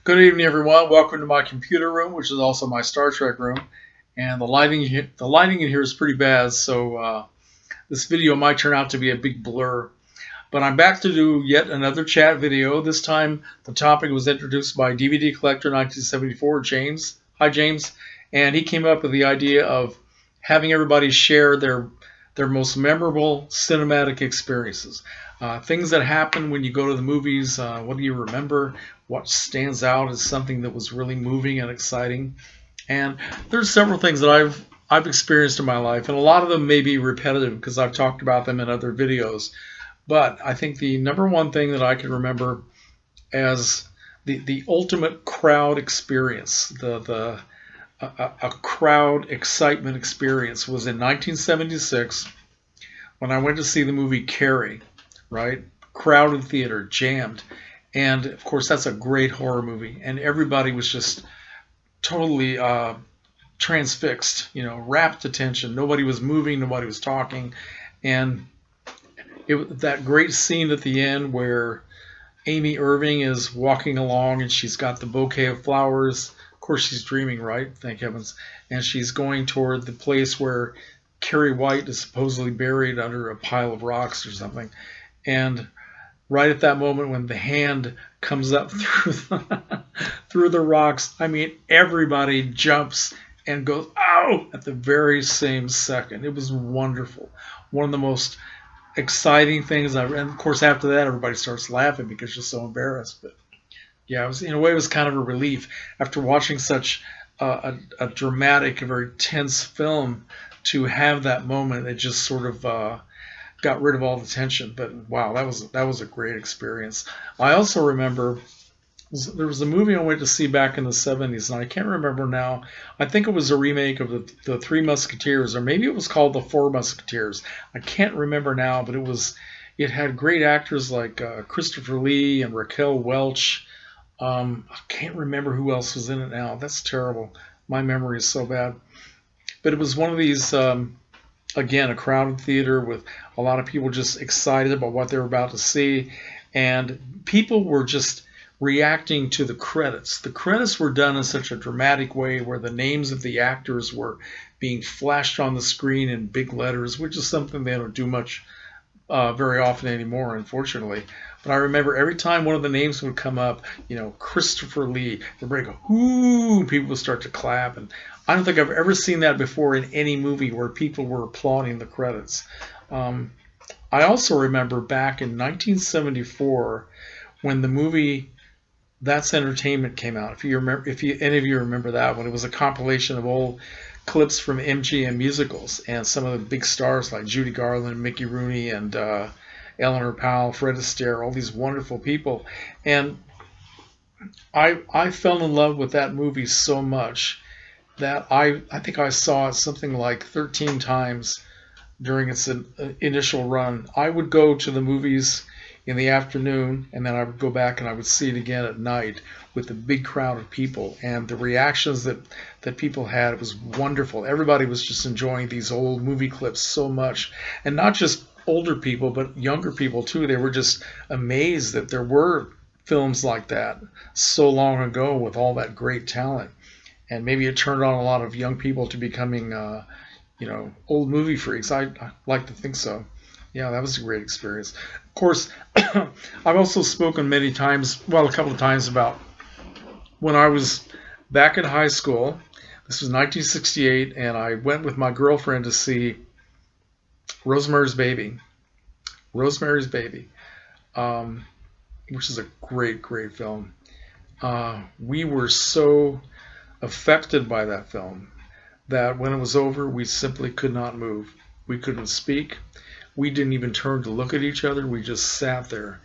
Good evening, everyone. Welcome to my computer room, which is also my Star Trek room. And the lighting in here is pretty bad, so this video might turn out to be a big blur. But I'm back to do yet another chat video. This time, the topic was introduced by DVD Collector 1974, James. Hi, James. And he came up with the idea of having everybody share their most memorable cinematic experiences. Things that happen when you go to the movies. What do you remember? What stands out as something that was really moving and exciting? And there's several things that I've experienced in my life, and a lot of them may be repetitive because I've talked about them in other videos. But I think the number one thing that I can remember as the ultimate crowd experience, a crowd excitement experience, was in 1976 when I went to see the movie Carrie. Right, crowded theater, jammed, and of course that's a great horror movie, and everybody was just totally transfixed, rapt attention. Nobody was moving, nobody was talking, and that great scene at the end where Amy Irving is walking along and she's got the bouquet of flowers. Of course, she's dreaming, right? Thank heavens. And she's going toward the place where Carrie White is supposedly buried under a pile of rocks or something. And right at that moment when the hand comes up through the rocks, I mean, everybody jumps and goes, ow, at the very same second. It was wonderful. One of the most exciting things and of course after that everybody starts laughing because you're so embarrassed. But yeah, it was, in a way, it was kind of a relief after watching such a dramatic, a very tense film, to have that moment. It just sort of got rid of all the tension. But wow, that was a great experience. I also remember there was a movie I went to see back in the 70s, and I can't remember now. I think it was a remake of the Three Musketeers, or maybe it was called the Four Musketeers. I can't remember now, but it had great actors like Christopher Lee and Raquel Welch. I can't remember who else was in it now. That's terrible. My memory is so bad. But it was one of these, again, a crowded theater with a lot of people just excited about what they were about to see. And people were just reacting to the credits. The credits were done in such a dramatic way where the names of the actors were being flashed on the screen in big letters, which is something they don't do much very often anymore, unfortunately. But I remember every time one of the names would come up, Christopher Lee, everybody go, ooh, people would start to clap. And I don't think I've ever seen that before in any movie where people were applauding the credits. I also remember back in 1974 when the movie That's Entertainment came out. If any of you remember that one, it was a compilation of old clips from MGM musicals and some of the big stars like Judy Garland, Mickey Rooney, and Eleanor Powell, Fred Astaire, all these wonderful people. And I fell in love with that movie so much that I think I saw it something like 13 times during its initial run. I would go to the movies in the afternoon, and then I would go back and I would see it again at night with the big crowd of people, and the reactions that people had. It was wonderful. Everybody was just enjoying these old movie clips so much, and not just older people but younger people too. They were just amazed that there were films like that so long ago with all that great talent, and maybe it turned on a lot of young people to becoming old movie freaks. I like to think so. Yeah, that was a great experience. Of course, I've also spoken many times, well, a couple of times, about when I was back in high school. This was 1968, and I went with my girlfriend to see Rosemary's Baby. Rosemary's Baby, which is a great, great film. We were so affected by that film that when it was over, we simply could not move. We couldn't speak. We didn't even turn to look at each other. We just sat there.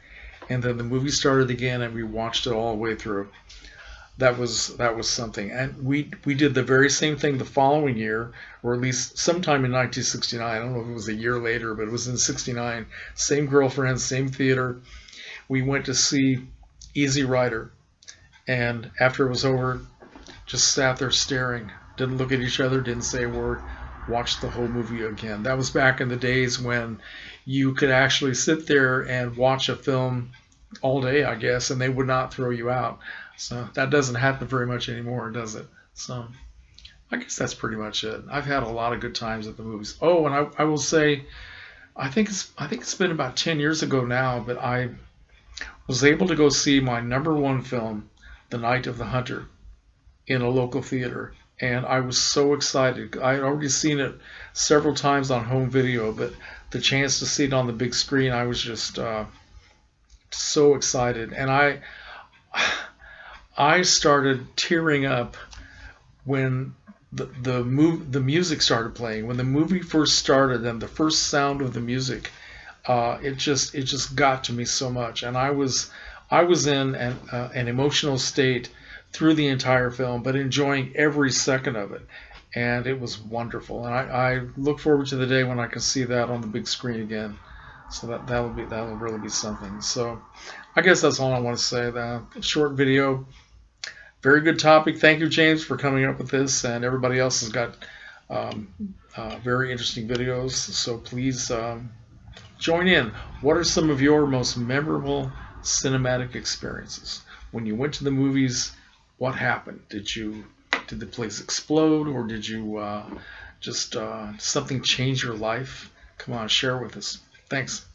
And then the movie started again, and we watched it all the way through. That was something. And we did the very same thing the following year, or at least sometime in 1969. I don't know if it was a year later, but it was in 69. Same girlfriend, same theater. We went to see Easy Rider. And after it was over, just sat there staring. Didn't look at each other, didn't say a word, watched the whole movie again. That was back in the days when you could actually sit there and watch a film all day, I guess, and they would not throw you out. So that doesn't happen very much anymore, does it? So I guess that's pretty much it. I've had a lot of good times at the movies. Oh, and I will say, I think it's been about 10 years ago now, but I was able to go see my number one film, The Night of the Hunter, in a local theater. And I was so excited. I had already seen it several times on home video, but the chance to see it on the big screen, I was just so excited. And I started tearing up when the music started playing. When the movie first started and the first sound of the music, it just got to me so much, and I was in an emotional state through the entire film, but enjoying every second of it, and it was wonderful. And I look forward to the day when I can see that on the big screen again. So that'll really be something. So I guess that's all I want to say. The short video, very good topic. Thank you, James, for coming up with this, and everybody else has got um, very interesting videos. So please. Join in. What are some of your most memorable cinematic experiences? When you went to the movies, what happened? Did the place explode, or did you just something change your life? Come on, share with us. Thanks.